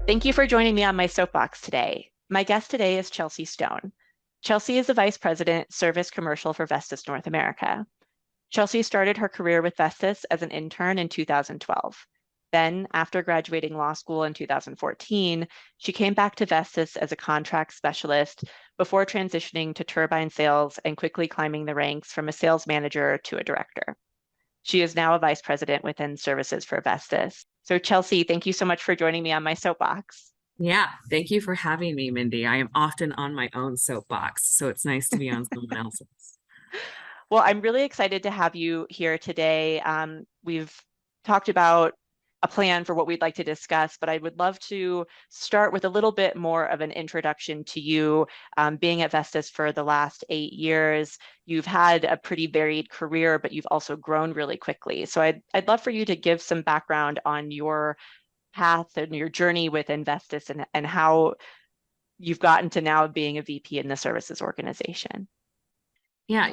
Thank you for joining me on my soapbox today. My guest today is Chelsea Stone. Chelsea is the Vice President, Service Commercial for Vestas North America. Chelsea started her career with Vestas as an intern in 2012. Then, after graduating law school in 2014, she came back to Vestas as a contract specialist before transitioning to turbine sales and quickly climbing the ranks from a sales manager to a director. She is now a vice president within services for Vestas. So, Chelsea, thank you so much for joining me on my soapbox. Yeah, thank you for having me, Mindy. I am often on my own soapbox, so it's nice to be on someone else's. Well, I'm really excited to have you here today. We've talked about a plan for what we'd like to discuss, but I would love to start with a little bit more of an introduction to you. Being at Vestas for the last 8 years, you've had a pretty varied career, but you've also grown really quickly. So I'd love for you to give some background on your path and your journey within Vestas and how you've gotten to now being a VP in the services organization. Yeah,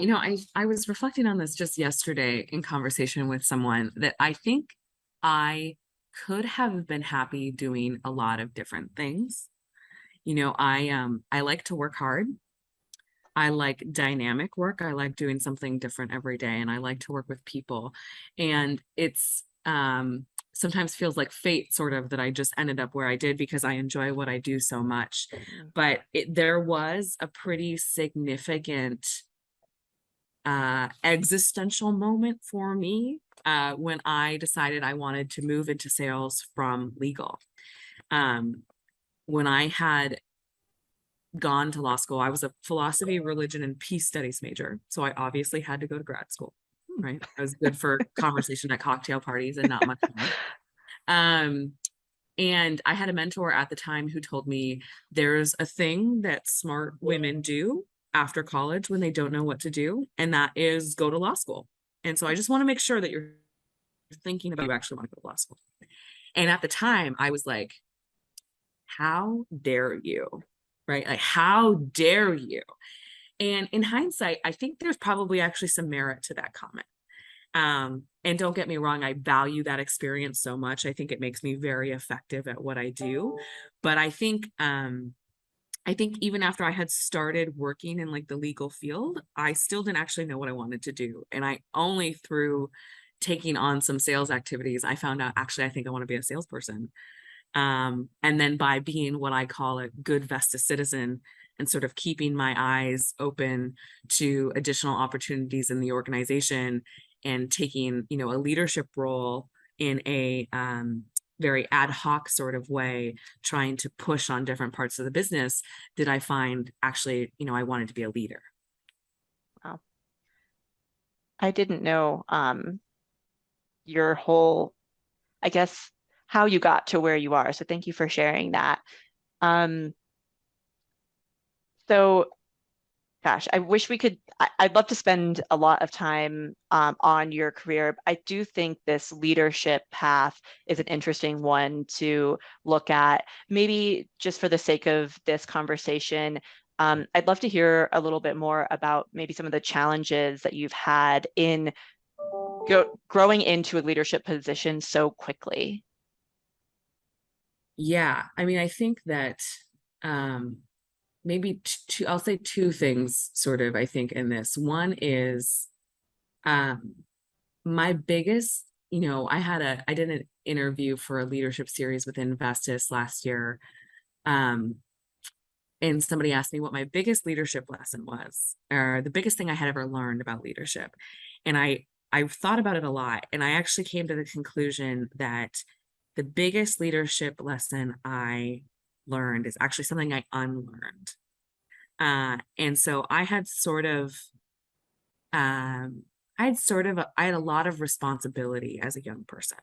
I was reflecting on this just yesterday in conversation with someone that I think I could have been happy doing a lot of different things. I like to work hard. I like dynamic work. I like doing something different every day, and I like to work with people. And it's sometimes feels like fate, sort of, that I just ended up where I did because I enjoy what I do so much. But there was a pretty significant existential moment for me when I decided I wanted to move into sales from legal. When I had gone to law school, I was a philosophy, religion, and peace studies major. So I obviously had to go to grad school, right? I was good for conversation at cocktail parties and not much more. And I had a mentor at the time who told me there's a thing that smart women do after college when they don't know what to do, and that is go to law school. And so I just want to make sure that you're thinking about you actually want to go to law school. And at the time, I was like, how dare you? Right? Like, how dare you? And in hindsight, I think there's probably actually some merit to that comment. And don't get me wrong, I value that experience so much. I think it makes me very effective at what I do. But I think even after I had started working in like the legal field, I still didn't actually know what I wanted to do. And I only through taking on some sales activities, I found out actually I think I want to be a salesperson. And then by being what I call a good Vestas citizen and sort of keeping my eyes open to additional opportunities in the organization and taking, a leadership role in a very ad hoc sort of way, trying to push on different parts of the business, did I find actually, I wanted to be a leader. Wow. I didn't know your whole, I guess, how you got to where you are. So thank you for sharing that. Um, so gosh, I wish we could, I'd love to spend a lot of time on your career. I do think this leadership path is an interesting one to look at. Maybe just for the sake of this conversation, I'd love to hear a little bit more about maybe some of the challenges that you've had in growing into a leadership position so quickly. Yeah, I mean, I think that maybe I'll say two things sort of, I think, in this. One is my biggest, I did an interview for a leadership series within Vestas last year. And somebody asked me what my biggest leadership lesson was, or the biggest thing I had ever learned about leadership. And I've thought about it a lot, and I actually came to the conclusion that the biggest leadership lesson I learned is actually something I unlearned. And so I had a lot of responsibility as a young person.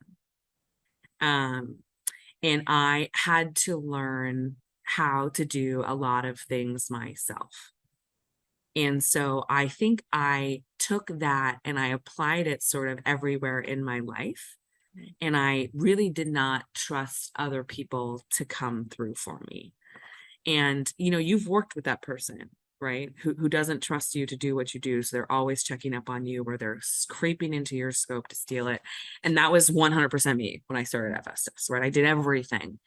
And I had to learn how to do a lot of things myself. And so I think I took that and I applied it sort of everywhere in my life. And I really did not trust other people to come through for me. And, you've worked with that person, right? Who doesn't trust you to do what you do. So they're always checking up on you, or they're creeping into your scope to steal it. And that was 100% me when I started at Vestas, right? I did everything.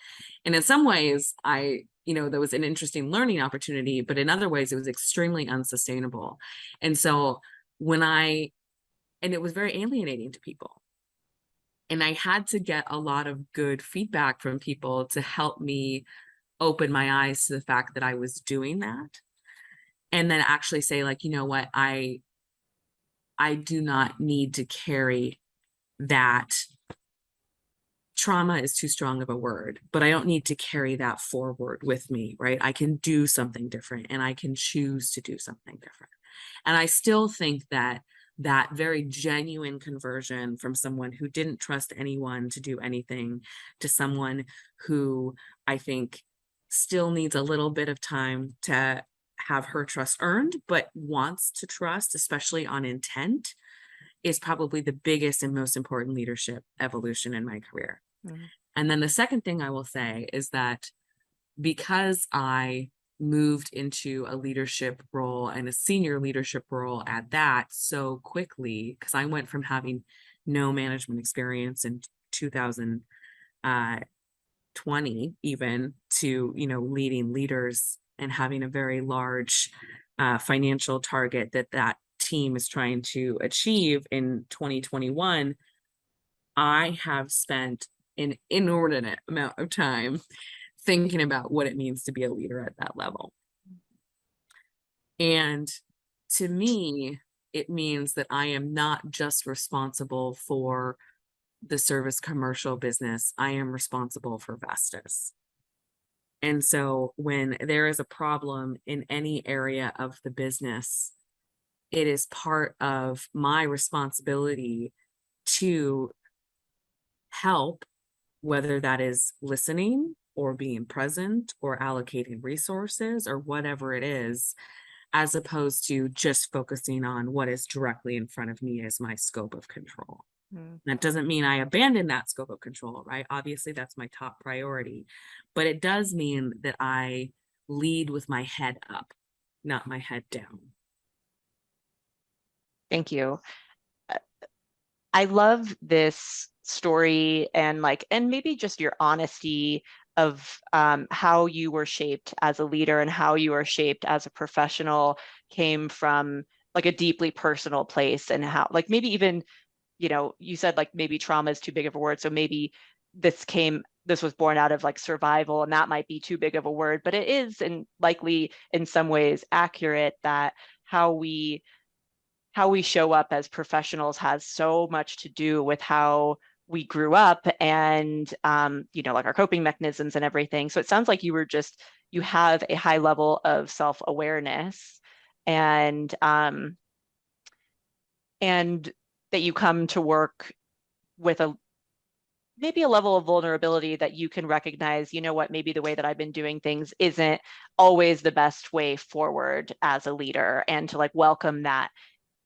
And in some ways, there was an interesting learning opportunity, but in other ways, it was extremely unsustainable. And so and it was very alienating to people. And I had to get a lot of good feedback from people to help me open my eyes to the fact that I was doing that. And then actually say, like, you know what, I do not need to carry that. Trauma is too strong of a word, but I don't need to carry that forward with me, right? I can do something different, and I can choose to do something different. And I still think that that very genuine conversion from someone who didn't trust anyone to do anything to someone who I think still needs a little bit of time to have her trust earned, but wants to trust, especially on intent, is probably the biggest and most important leadership evolution in my career. Mm. And then the second thing I will say is that because I moved into a leadership role and a senior leadership role at that so quickly, because I went from having no management experience in 2020 even to, leading leaders and having a very large financial target that team is trying to achieve in 2021, I have spent an inordinate amount of time thinking about what it means to be a leader at that level. And to me, it means that I am not just responsible for the service commercial business, I am responsible for Vestas. And so when there is a problem in any area of the business, it is part of my responsibility to help, whether that is listening or being present or allocating resources or whatever it is, as opposed to just focusing on what is directly in front of me as my scope of control. That doesn't mean I abandon that scope of control, right? Obviously, that's my top priority, but it does mean that I lead with my head up, not my head down. Thank you. I love this story and maybe just your honesty of how you were shaped as a leader and how you were shaped as a professional came from a deeply personal place, and how maybe even, you said maybe trauma is too big of a word. So maybe this was born out of survival, and that might be too big of a word, but it is, and likely in some ways accurate, that how we show up as professionals has so much to do with how we grew up and, our coping mechanisms and everything. So it sounds like you have a high level of self-awareness, and that you come to work with maybe a level of vulnerability that you can recognize, maybe the way that I've been doing things isn't always the best way forward as a leader, and to welcome that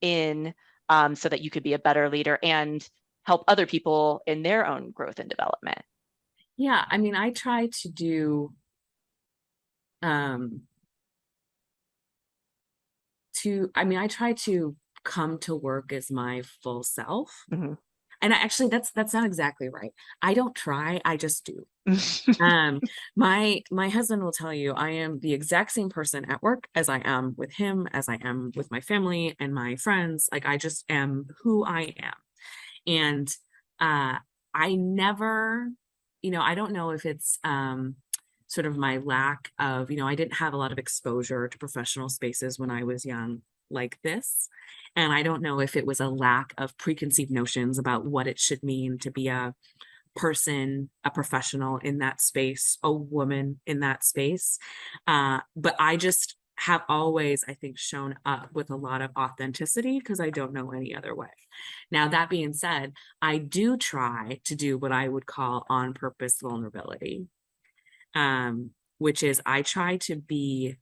in, so that you could be a better leader and help other people in their own growth and development. Yeah, I mean, I try to do I try to come to work as my full self. Mm-hmm. And actually, that's not exactly right. I don't try, I just do. My husband will tell you I am the exact same person at work as I am with him, as I am with my family and my friends. I just am who I am. And I never, I don't know if it's sort of my lack of, I didn't have a lot of exposure to professional spaces when I was young like this. And I don't know if it was a lack of preconceived notions about what it should mean to be a person, a professional in that space, a woman in that space. But I just have always, I think, shown up with a lot of authenticity because I don't know any other way. Now, that being said, I do try to do what I would call on purpose vulnerability, which is I try to be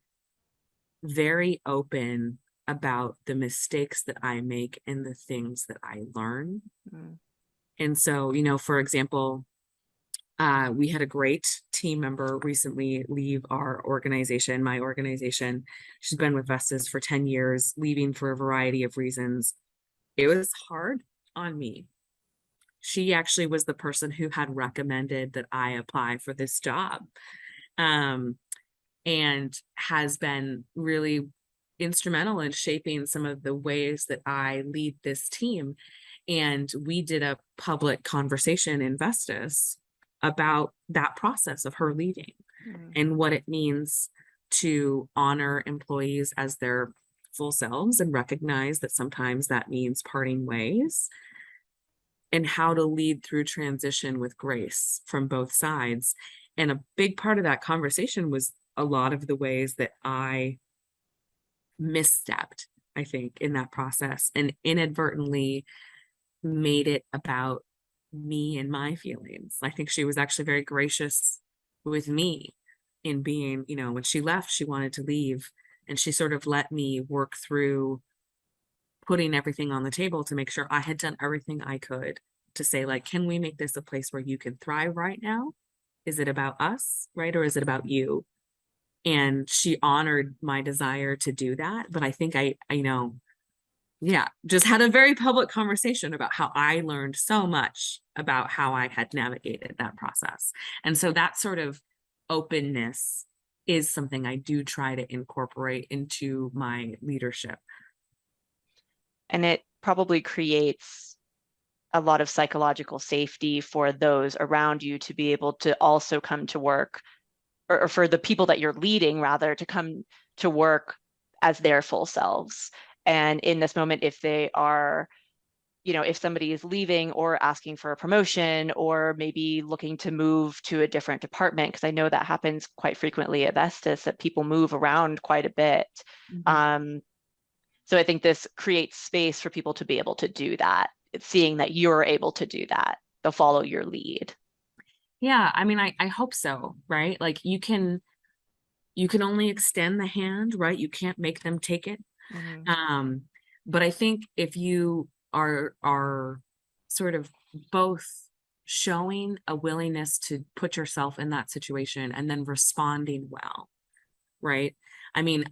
very open about the mistakes that I make and the things that I learn. Mm. And so, for example, We had a great team member recently leave our organization, my organization. She's been with Vestas for 10 years, leaving for a variety of reasons. It was hard on me. She actually was the person who had recommended that I apply for this job, um, and has been really instrumental in shaping some of the ways that I lead this team. And we did a public conversation in Vestas about that process of her leaving and what it means to honor employees as their full selves and recognize that sometimes that means parting ways, and how to lead through transition with grace from both sides. And a big part of that conversation was a lot of the ways that I misstepped, I think, in that process and inadvertently made it about me and my feelings. I think she was actually very gracious with me in being, when she left, she wanted to leave, and she sort of let me work through putting everything on the table to make sure I had done everything I could to say, like, can we make this a place where you can thrive right now? Is it about us, right? Or is it about you? And she honored my desire to do that. But I think just had a very public conversation about how I learned so much about how I had navigated that process. And so that sort of openness is something I do try to incorporate into my leadership. And it probably creates a lot of psychological safety for those around you to be able to also come to work, or for the people that you're leading, rather, to come to work as their full selves. And in this moment, if they are, if somebody is leaving or asking for a promotion or maybe looking to move to a different department, because I know that happens quite frequently at Vestas, that people move around quite a bit. So I think this creates space for people to be able to do that, seeing that you're able to do that. They'll follow your lead. Yeah, I mean, I hope so, right? Like you can only extend the hand, right? You can't make them take it. But I think if you are sort of both showing a willingness to put yourself in that situation and then responding well, right? I mean,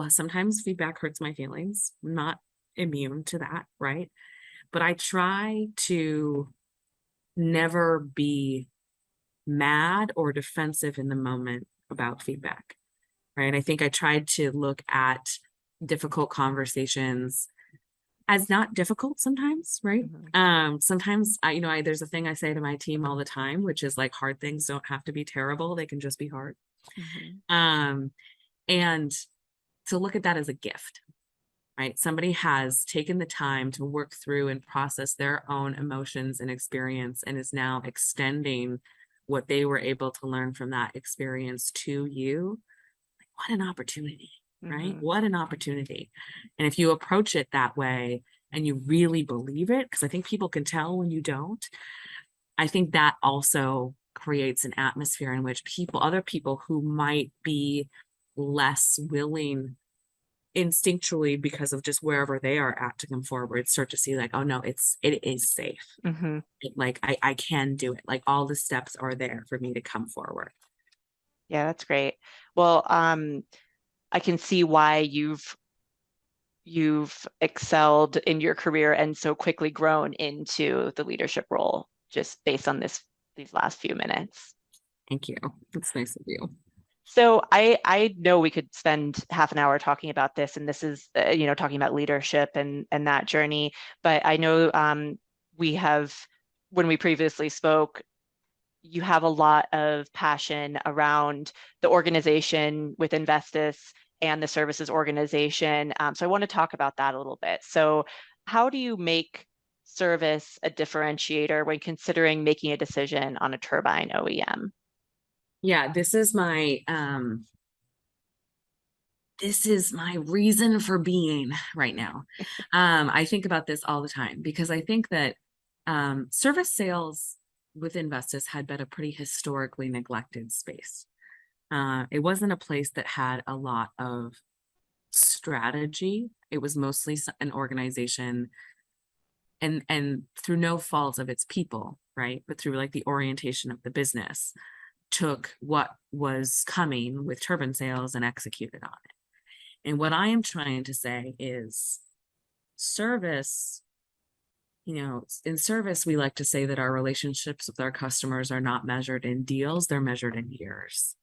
sometimes feedback hurts my feelings. I'm not immune to that, right? But I try to never be mad or defensive in the moment about feedback, right? I think I tried to look at difficult conversations as not difficult sometimes, right? Sometimes there's a thing I say to my team all the time, which is like, hard things don't have to be terrible. They can just be hard. And to look at that as a gift, right? Somebody has taken the time to work through and process their own emotions and experience and is now extending what they were able to learn from that experience to you. What an opportunity, right? What an opportunity. And if you approach it that way and you really believe it, because I think people can tell when you don't, I think that also creates an atmosphere in which other people who might be less willing instinctually because of just wherever they are at to come forward, start to see like, oh no, it is safe. Like I can do it. Like all the steps are there for me to come forward. Yeah, that's great. Well, I can see why you've excelled in your career and so quickly grown into the leadership role just based on these last few minutes. Thank you. That's nice of you. So I know we could spend half an hour talking about this, and this is talking about leadership and that journey. But I know when we previously spoke, you have a lot of passion around the organization within Vestas and the services organization. So I want to talk about that a little bit. So how do you make service a differentiator when considering making a decision on a turbine OEM? Yeah, this is my reason for being right now. I think about this all the time because I think that service sales within Vestas had been a pretty historically neglected space. It wasn't a place that had a lot of strategy. It was mostly an organization and through no fault of its people, right? But through like the orientation of the business, took what was coming with turbine sales and executed on it. And what I am trying to say is service, in service, we like to say that our relationships with our customers are not measured in deals, they're measured in years.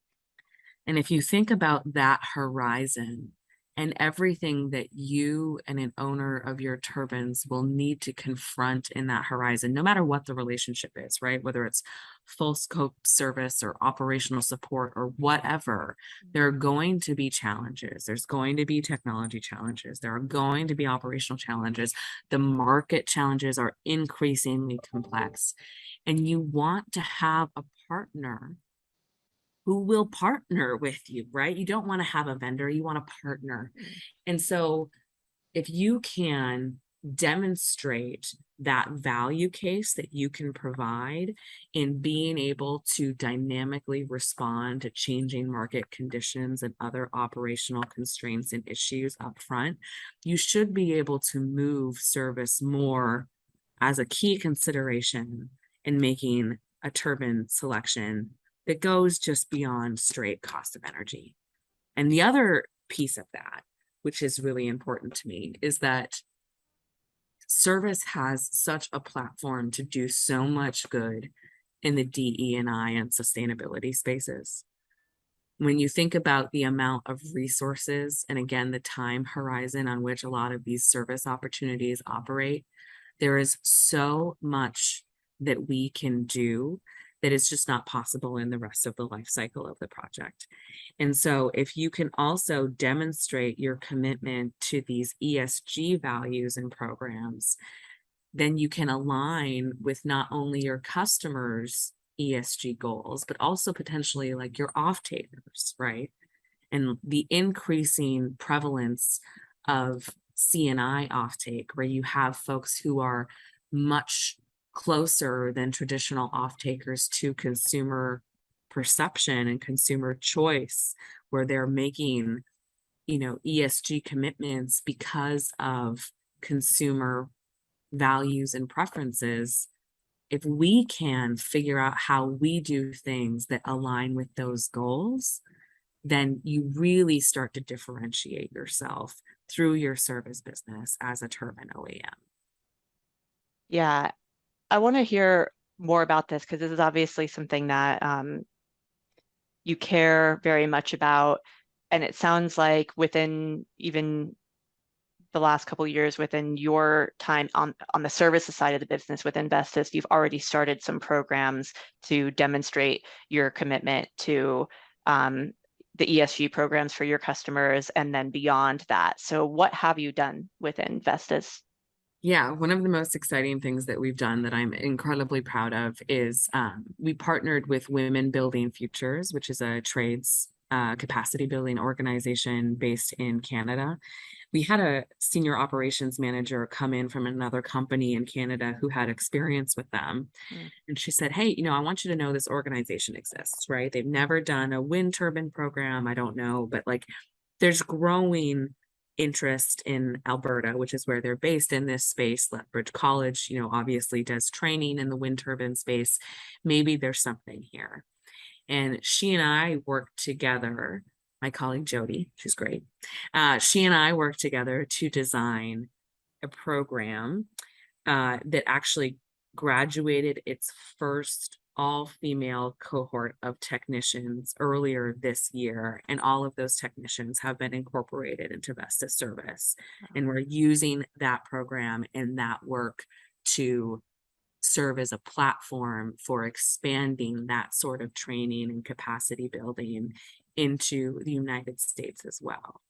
And if you think about that horizon and everything that you and an owner of your turbines will need to confront in that horizon, no matter what the relationship is, right? Whether it's full scope service or operational support or whatever, there are going to be challenges. There's going to be technology challenges. There are going to be operational challenges. The market challenges are increasingly complex. And you want to have a partner who will partner with you, right? You don't want to have a vendor, you want a partner. And so if you can demonstrate that value case that you can provide in being able to dynamically respond to changing market conditions and other operational constraints and issues up front, you should be able to move service more as a key consideration in making a turbine selection that goes just beyond straight cost of energy. And the other piece of that, which is really important to me, is that service has such a platform to do so much good in the DE&I and sustainability spaces. When you think about the amount of resources and again, the time horizon on which a lot of these service opportunities operate, there is so much that we can do that is just not possible in the rest of the life cycle of the project. And so if you can also demonstrate your commitment to these ESG values and programs, then you can align with not only your customers' ESG goals, but also potentially like your off-takers, right? And the increasing prevalence of C&I offtake, where you have folks who are much closer than traditional off-takers to consumer perception and consumer choice, where they're making, ESG commitments because of consumer values and preferences. If we can figure out how we do things that align with those goals, then you really start to differentiate yourself through your service business as a turbine OEM. Yeah, I want to hear more about this because this is obviously something that you care very much about. And it sounds like within even the last couple of years, within your time on the services side of the business within Vestas, you've already started some programs to demonstrate your commitment to the ESG programs for your customers and then beyond that. So what have you done within Vestas? Yeah, one of the most exciting things that we've done that I'm incredibly proud of is we partnered with Women Building Futures, which is a trades capacity building organization based in Canada. We had a senior operations manager come in from another company in Canada who had experience with them. And she said, hey, I want you to know this organization exists, right? They've never done a wind turbine program. I don't know, but like there's growing interest in Alberta, which is where they're based in this space. Lethbridge College, obviously does training in the wind turbine space. Maybe there's something here. And she and I worked together, my colleague Jody, she's great. She and I worked together to design a program that actually graduated its first all-female cohort of technicians earlier this year, and all of those technicians have been incorporated into Vestas service. Wow. And we're using that program and that work to serve as a platform for expanding that sort of training and capacity building into the United States as well.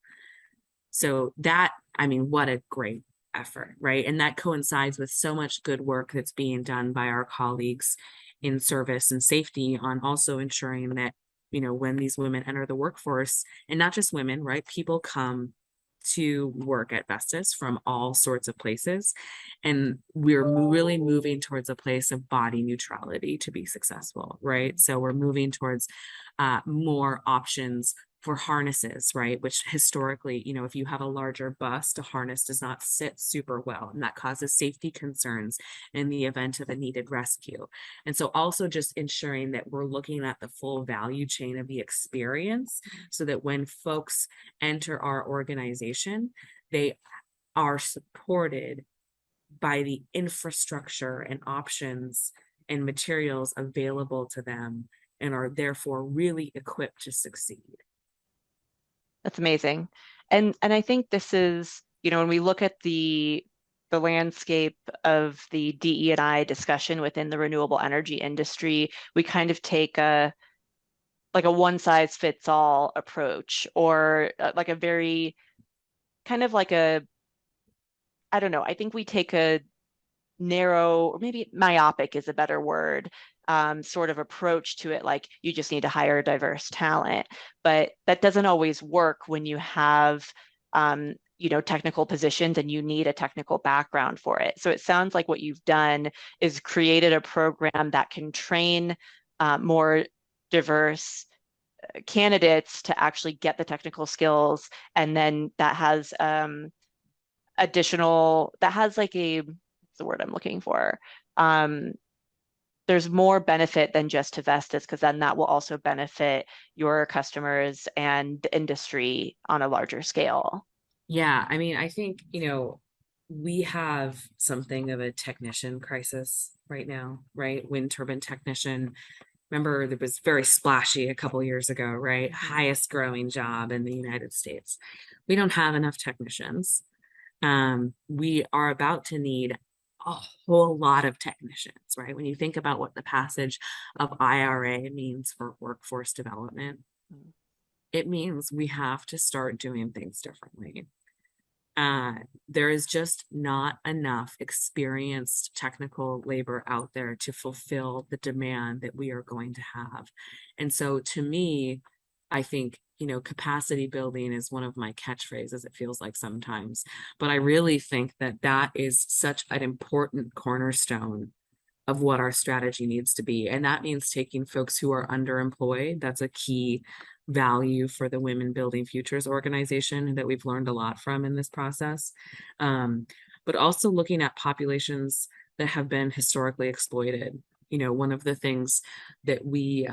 So that, what a great effort, right? And that coincides with so much good work that's being done by our colleagues in service and safety on also ensuring that, when these women enter the workforce, and not just women, right? People come to work at Vestas from all sorts of places. And we're really moving towards a place of body neutrality to be successful, right? So we're moving towards more options for harnesses, right? Which historically, if you have a larger bust, a harness does not sit super well, and that causes safety concerns in the event of a needed rescue. And so also just ensuring that we're looking at the full value chain of the experience so that when folks enter our organization, they are supported by the infrastructure and options and materials available to them and are therefore really equipped to succeed. That's amazing. And I think this is, when we look at the landscape of the DE&I discussion within the renewable energy industry, we kind of take a one size fits all approach, or like a very kind of like a, I don't know, I think we take a narrow, or maybe myopic is a better word, sort of approach to it. Like, you just need to hire diverse talent, but that doesn't always work when you have, technical positions and you need a technical background for it. So it sounds like what you've done is created a program that can train more diverse candidates to actually get the technical skills, and then that has that has like what's the word I'm looking for? Um, there's more benefit than just to Vestas, because then that will also benefit your customers and the industry on a larger scale. Yeah, I mean, I think, we have something of a technician crisis right now, right? Wind turbine technician. Remember, there was very splashy a couple years ago, right? Highest growing job in the United States. We don't have enough technicians. We are about to need a whole lot of technicians, right? When you think about what the passage of IRA means for workforce development, it means we have to start doing things differently. There is just not enough experienced technical labor out there to fulfill the demand that we are going to have. And so to me, I think, capacity building is one of my catchphrases, it feels like sometimes, but I really think that that is such an important cornerstone of what our strategy needs to be. And that means taking folks who are underemployed. That's a key value for the Women Building Futures organization that we've learned a lot from in this process. But also looking at populations that have been historically exploited. One of the things that we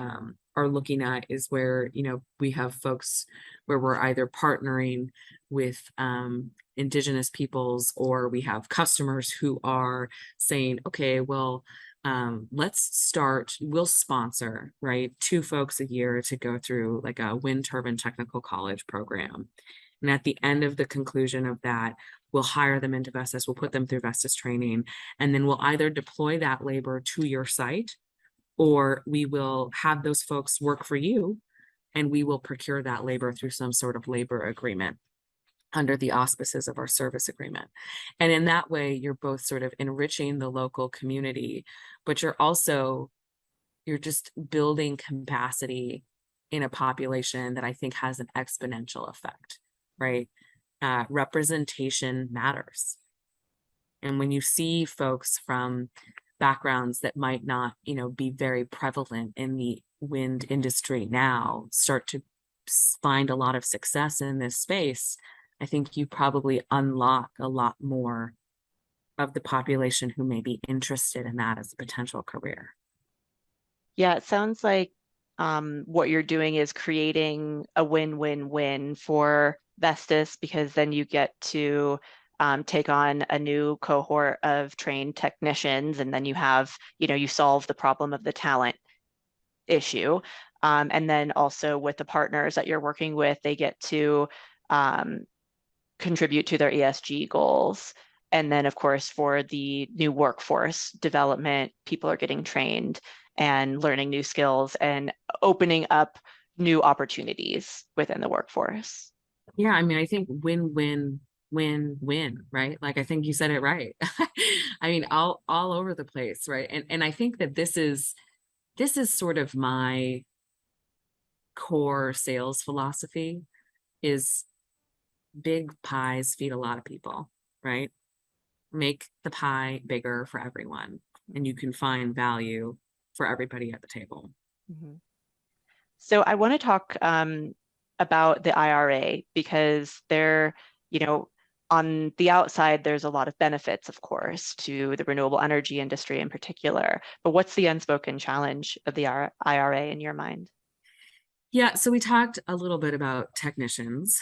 are looking at is where, we have folks where we're either partnering with Indigenous peoples, or we have customers who are saying, okay, well, we'll sponsor, right, 2 folks a year to go through like a wind turbine technical college program. And at the end of the conclusion of that, we'll hire them into Vestas, we'll put them through Vestas training, and then we'll either deploy that labor to your site, or we will have those folks work for you, and we will procure that labor through some sort of labor agreement under the auspices of our service agreement. And in that way, you're both sort of enriching the local community, but you're just building capacity in a population that I think has an exponential effect, right? Representation matters. And when you see folks from backgrounds that might not, be very prevalent in the wind industry now start to find a lot of success in this space, I think you probably unlock a lot more of the population who may be interested in that as a potential career. Yeah, it sounds like what you're doing is creating a win-win-win for Vestas, because then you get to take on a new cohort of trained technicians, and then you solve the problem of the talent issue. And then also with the partners that you're working with, they get to contribute to their ESG goals. And then, of course, for the new workforce development, people are getting trained and learning new skills and opening up new opportunities within the workforce. Yeah, I mean, I think win-win, right? Like, I think you said it right. I mean, all over the place, right? And I think that this is sort of my core sales philosophy is big pies feed a lot of people, right? Make the pie bigger for everyone, and you can find value for everybody at the table. Mhm. So I want to talk about the IRA because they're, you know, on the outside, there's a lot of benefits, of course, to the renewable energy industry in particular. But what's the unspoken challenge of the IRA in your mind? Yeah, so we talked a little bit about technicians,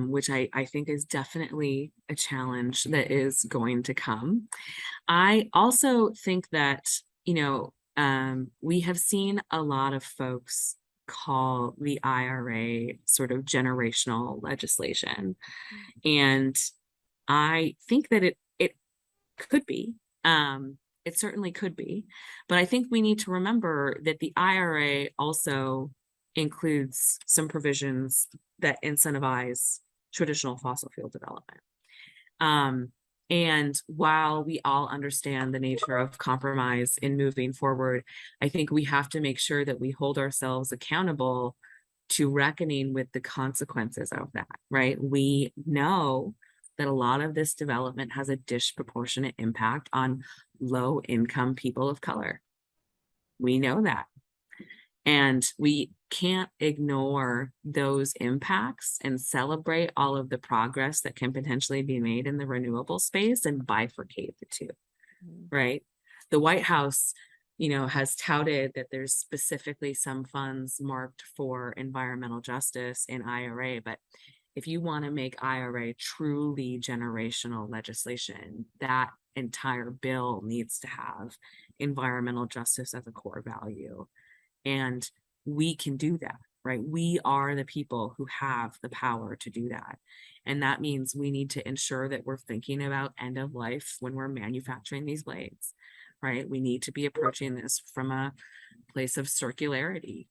which I think is definitely a challenge that is going to come. I also think that, we have seen a lot of folks call the IRA sort of generational legislation. And I think that it could be. It certainly could be. But I think we need to remember that the IRA also includes some provisions that incentivize traditional fossil fuel development. Um, and while we all understand the nature of compromise in moving forward, I think we have to make sure that we hold ourselves accountable to reckoning with the consequences of that, right? We know that a lot of this development has a disproportionate impact on low income people of color. We know that. And we can't ignore those impacts and celebrate all of the progress that can potentially be made in the renewable space and bifurcate the two, right? The White House, has touted that there's specifically some funds marked for environmental justice in IRA, but if you want to make IRA truly generational legislation, that entire bill needs to have environmental justice as a core value. And we can do that, right? We are the people who have the power to do that. And that means we need to ensure that we're thinking about end of life when we're manufacturing these blades, right? We need to be approaching this from a place of circularity.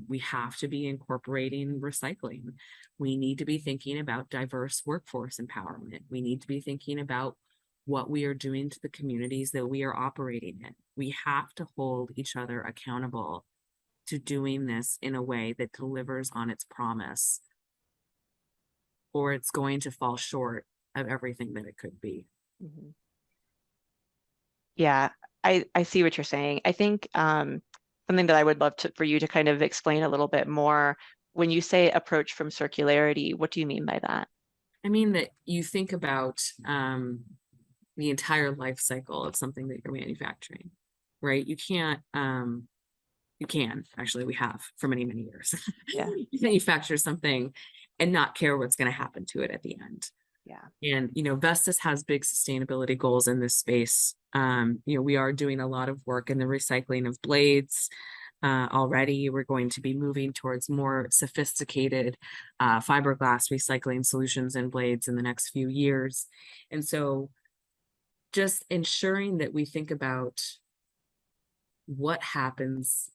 We have to be incorporating recycling. We need to be thinking about diverse workforce empowerment. We need to be thinking about what we are doing to the communities that we are operating in. We have to hold each other accountable to doing this in a way that delivers on its promise, or it's going to fall short of everything that it could be. Mm-hmm. Yeah, I see what you're saying. I think something that I would love for you to kind of explain a little bit more. When you say approach from circularity, what do you mean by that? I mean that you think about the entire life cycle of something that you're manufacturing, right? You can actually, we have for many, many years. Yeah. You manufacture something and not care what's going to happen to it at the end. Yeah. And, Vestas has big sustainability goals in this space. We are doing a lot of work in the recycling of blades. Already, we're going to be moving towards more sophisticated fiberglass recycling solutions and blades in the next few years. And so just ensuring that we think about what happens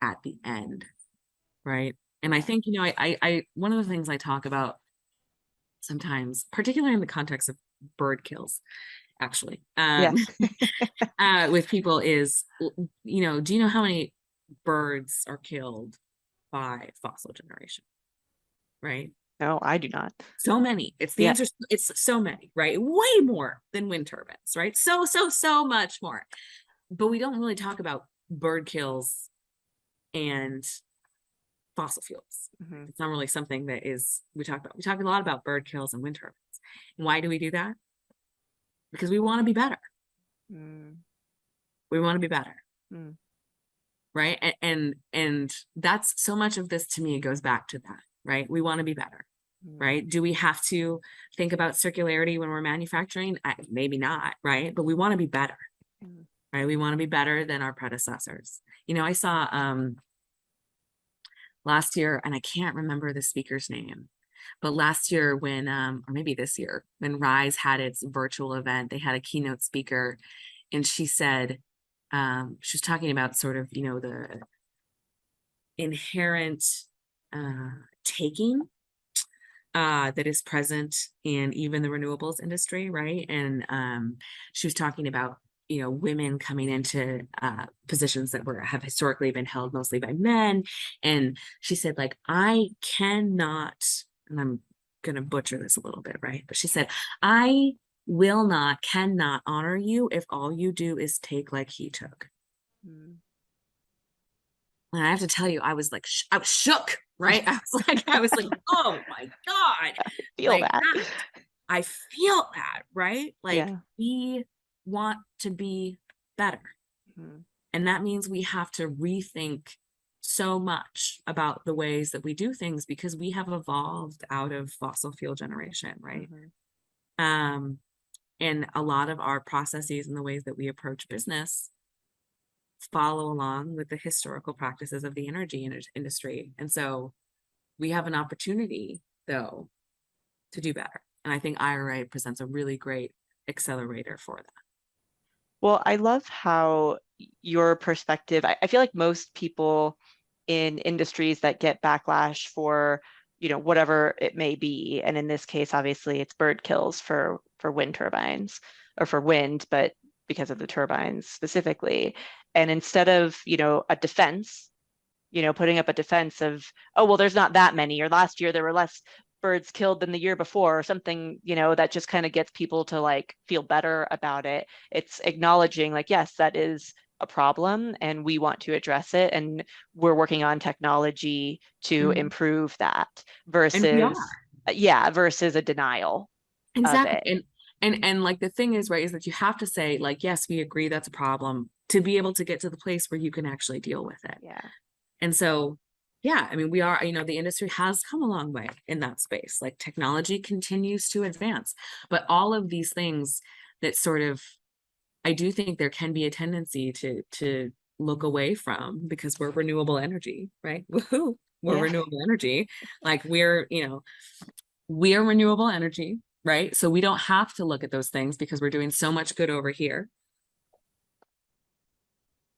at the end, right? And I think, I one of the things I talk about sometimes, particularly in the context of bird kills, actually, Yeah. with people is, do you know how many birds are killed by fossil generation, right? No, I do not. So many. It's the Yeah. answer. It's so many, right? Way more than wind turbines, right? So much more. But we don't really talk about bird kills and fossil fuels. Mm-hmm. It's not really something that we talk about. We talk a lot about bird kills and wind turbines. And why do we do that? Because we want to be better. We want to be better. Right. And that's so much of this to me goes back to that, right? We want to be better. Right. Do we have to think about circularity when we're manufacturing? Maybe not. Right. But we want to be better. Right. We want to be better than our predecessors. I saw last year, and I can't remember the speaker's name, but last year when, or maybe this year, when Rise had its virtual event, they had a keynote speaker, and she said, she was talking about sort of, the inherent taking that is present in even the renewables industry, right? And she was talking about women coming into positions that have historically been held mostly by men. And she said, like, I cannot, and I'm gonna butcher this a little bit, right? But she said, I cannot honor you if all you do is take like he took. And I have to tell you, I was like, I was shook, right? I was like, oh my God, Feel like that. that, I feel that, right? Like Yeah. we want to be better. Mhm. And that means we have to rethink so much about the ways that we do things because we have evolved out of fossil fuel generation, right? Mhm. Um, and a lot of our processes and the ways that we approach business follow along with the historical practices of the energy industry. And so we have an opportunity, though, to do better. And I think IRA presents a really great accelerator for that. Well, I love how your perspective, I feel like most people in industries that get backlash for, whatever it may be, and in this case, obviously it's bird kills for wind turbines or for wind, but because of the turbines specifically. And instead of, a defense, putting up a defense of, oh, well, there's not that many, or last year there were less birds killed than the year before, or something, that just kind of gets people to like feel better about it. It's acknowledging, like, yes, that is a problem and we want to address it. And we're working on technology to Mhm. improve that And we are. versus, yeah, versus a denial of Exactly. it. And like the thing is, right, is that you have to say, like, yes, we agree that's a problem to be able to get to the place where you can actually deal with it. Yeah. And so, yeah, I mean, we are, the industry has come a long way in that space. Like technology continues to advance, but all of these things that sort of, I do think there can be a tendency to look away from because we're renewable energy, right? Woohoo, we're Yeah. renewable energy. Like we're renewable energy, right? So we don't have to look at those things because we're doing so much good over here.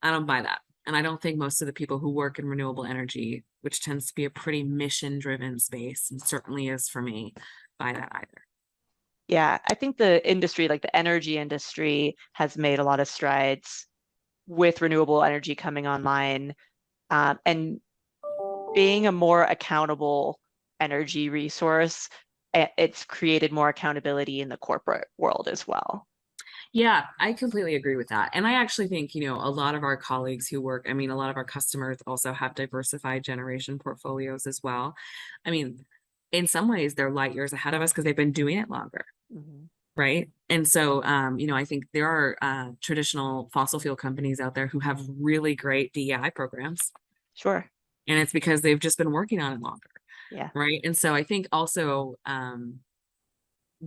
I don't buy that. And I don't think most of the people who work in renewable energy, which tends to be a pretty mission driven space, and certainly is for me, buy that either. Yeah. I think the industry, like the energy industry, has made a lot of strides with renewable energy coming online, and being a more accountable energy resource. It's created more accountability in the corporate world as well. Yeah, I completely agree with that. And I actually think, a lot of our colleagues who work, I mean, a lot of our customers also have diversified generation portfolios as well. I mean, in some ways, they're light years ahead of us because they've been doing it longer. Mhm. Right. And so, I think there are traditional fossil fuel companies out there who have really great DEI programs, Sure. and it's because they've just been working on it longer. Yeah. Right. And so I think also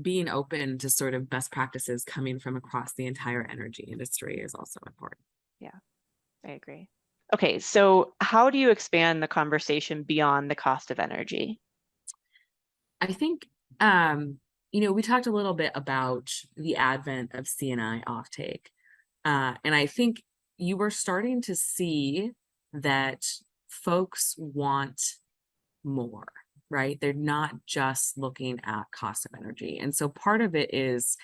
being open to sort of best practices coming from across the entire energy industry is also important. Yeah, I agree. Okay, so how do you expand the conversation beyond the cost of energy? I think, we talked a little bit about the advent of CNI offtake. And I think you were starting to see that folks want more, right? They're not just looking at cost of energy. And so part of it is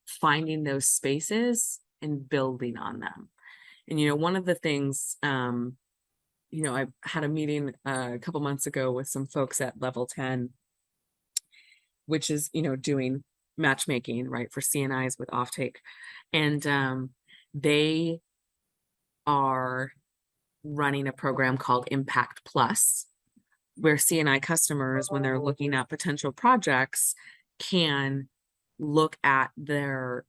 finding those spaces and building on them. And, one of the things, I had a meeting a couple months ago with some folks at Level 10, which is, doing matchmaking, right, for CNIs with offtake. And they are running a program called Impact Plus, where CNI customers, when they're looking at potential projects, can look at their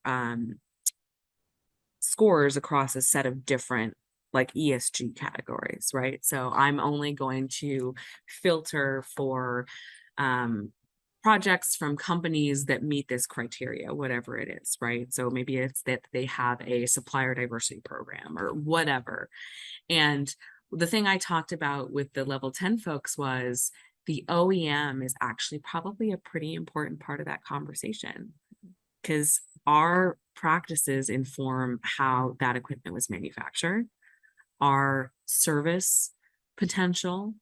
scores across a set of different like ESG categories, right? So I'm only going to filter for projects from companies that meet this criteria, whatever it is, right? So maybe it's that they have a supplier diversity program or whatever. And the thing I talked about with the level 10 folks was the OEM is actually probably a pretty important part of that conversation because our practices inform how that equipment was manufactured, our service potential,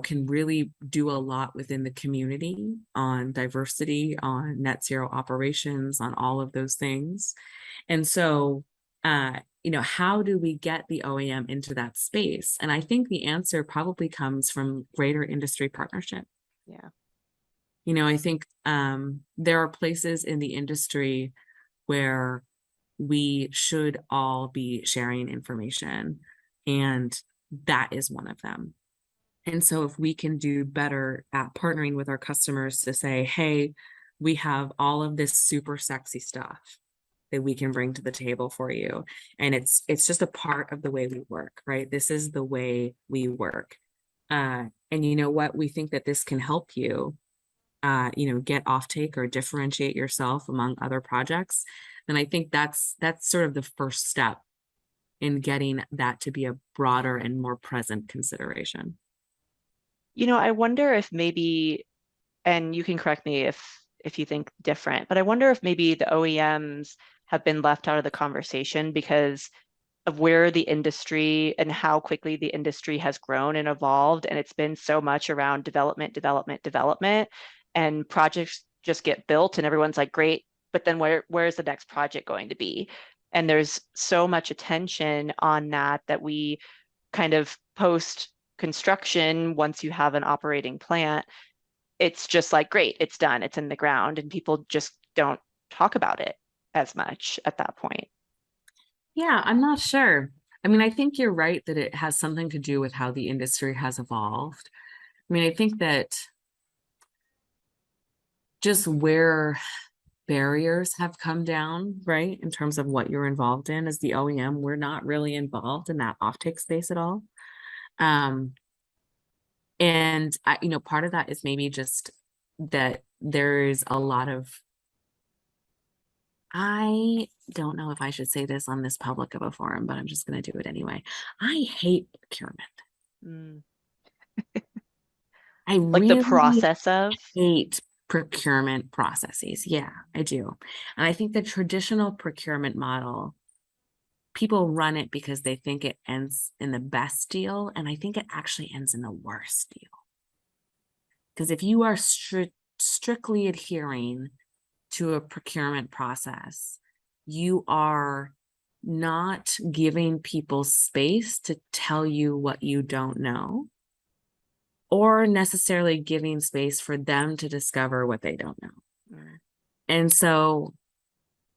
can really do a lot within the community on diversity, on net zero operations, on all of those things. And so, how do we get the OEM into that space? And I think the answer probably comes from greater industry partnership. Yeah. I think there are places in the industry where we should all be sharing information and that is one of them. And so if we can do better at partnering with our customers to say, hey, we have all of this super sexy stuff that we can bring to the table for you. And it's just a part of the way we work, right? This is the way we work. And you know what? We think that this can help you, get offtake or differentiate yourself among other projects. And I think that's sort of the first step in getting that to be a broader and more present consideration. I wonder if maybe, and you can correct me if you think different, but I wonder if maybe the OEMs have been left out of the conversation because of where the industry and how quickly the industry has grown and evolved. And it's been so much around development, development, development, and projects just get built and everyone's like, great, but then where's the next project going to be? And there's so much attention on that we kind of post construction, once you have an operating plant, it's just like, great, it's done, it's in the ground, and people just don't talk about it as much at that point. Yeah, I'm not sure. I mean, I think you're right that it has something to do with how the industry has evolved. I mean, I think that just where barriers have come down, right, in terms of what you're involved in as the OEM, we're not really involved in that offtake space at all. And part of that is maybe just that there's a lot of, I don't know if I should say this on this public of a forum, but I'm just going to do it anyway. I hate procurement. Mm. I Like the really process of, hate procurement processes. Yeah, I do. And I think the traditional procurement model, people run it because they think it ends in the best deal. And I think it actually ends in the worst deal. Because if you are strictly adhering to a procurement process, you are not giving people space to tell you what you don't know, or necessarily giving space for them to discover what they don't know. mm, And so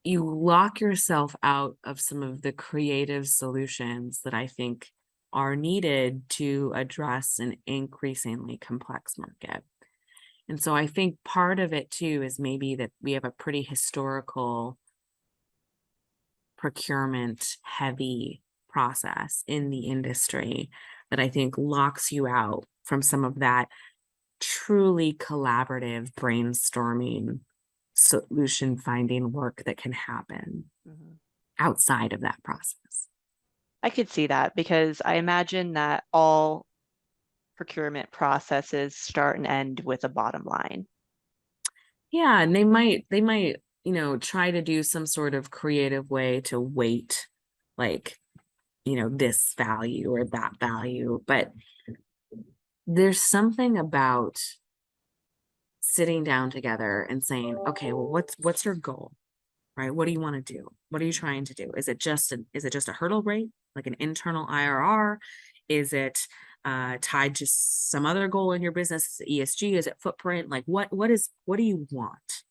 you lock yourself out of some of the creative solutions that I think are needed to address an increasingly complex market. And so I think part of it too is maybe that we have a pretty historical procurement heavy process in the industry that I think locks you out from some of that truly collaborative brainstorming, solution finding work that can happen mhm. outside of that process. I could see that because I imagine that all procurement processes start and end with a bottom line. Yeah, and they might, try to do some sort of creative way to weight like, this value or that value, but there's something about sitting down together and saying, okay, well, what's your goal? Right? What do you want to do? What are you trying to do? Is it just a hurdle rate, like an internal IRR? Is it tied to some other goal in your business? Is it ESG? Is it footprint? Like what do you want?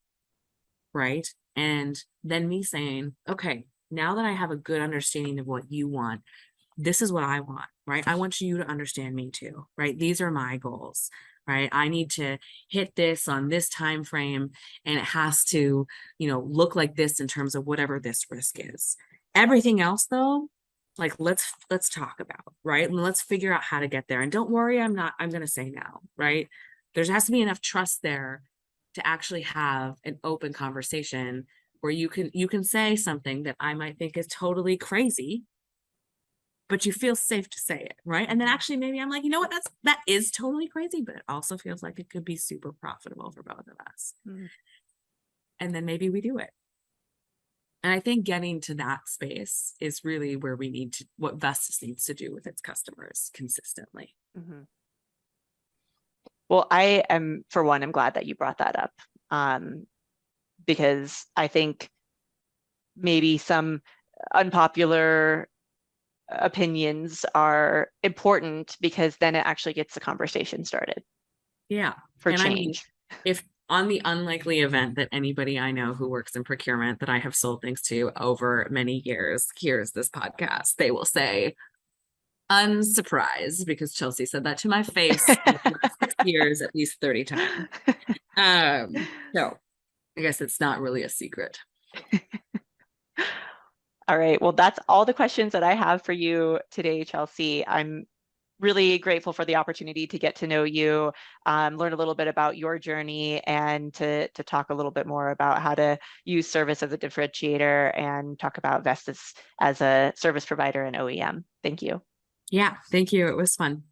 Right? And then me saying, okay, now that I have a good understanding of what you want, this is what I want, right? I want you to understand me too, right? These are my goals, right? I need to hit this on this time frame, and it has to, look like this in terms of whatever this risk is. Everything else though, like let's talk about, right? And let's figure out how to get there. And don't worry, I'm going to say no, right? There has to be enough trust there to actually have an open conversation where you can say something that I might think is totally crazy, but you feel safe to say it, right? And then actually maybe I'm like, you know what, that is totally crazy, but it also feels like it could be super profitable for both of us. Mm. And then maybe we do it. And I think getting to that space is really where what Vestas needs to do with its customers consistently. Mm-hmm. Well, I am, for one, I'm glad that you brought that up, because I think maybe some unpopular opinions are important because then it actually gets the conversation started Yeah. for And I mean, change. if on the unlikely event that anybody I know who works in procurement that I have sold things to over many years hears this podcast, they will say, unsurprised because Chelsea said that to my face in the last 6 years at least 30 times. So I guess it's not really a secret. All right. Well, that's all the questions that I have for you today, Chelsea. I'm really grateful for the opportunity to get to know you, learn a little bit about your journey, and to talk a little bit more about how to use service as a differentiator and talk about Vestas as a service provider and OEM. Thank you. Yeah, thank you. It was fun.